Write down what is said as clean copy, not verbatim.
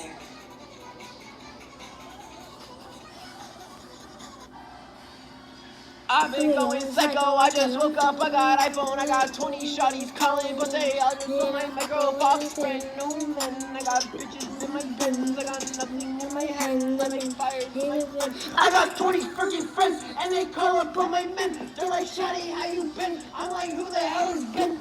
there. I've been going psycho, I just woke up, I got iPhone, I got 20 shawties calling, but they all just want my microbox friend. No man, I got bitches in my Benz, I got nothing in my hands, I make fires with my friends. I got 20 freaking friends, and they call up on my men. They're like, Shawty, how you been? I'm like, who the hell is Ben?